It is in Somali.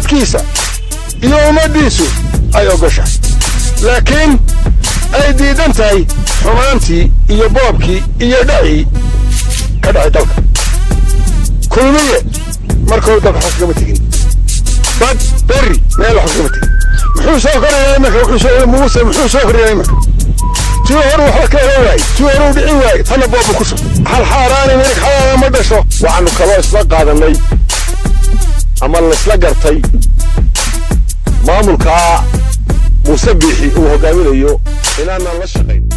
dadkiisa iyo ummadiisu ay ogashahay laakiin ay diidan tahay xumaantii iyo boobkii iyo dhacii ka dhacay dalka kulmiye markuu dalka xukuma tegin bad berri meel xukuma tegin muxuu soo korayay marka muxuu soo korayay marka تيهر وحكى واي تيهر ودعي واي تنا بابو كسر هل حاراني ملك حراني ما دشو وعنو كلا اسلاق هذا اللي اما الاسلاق ارتي مامل كا مسبحي وهو قامل ايو الى ان الله شغين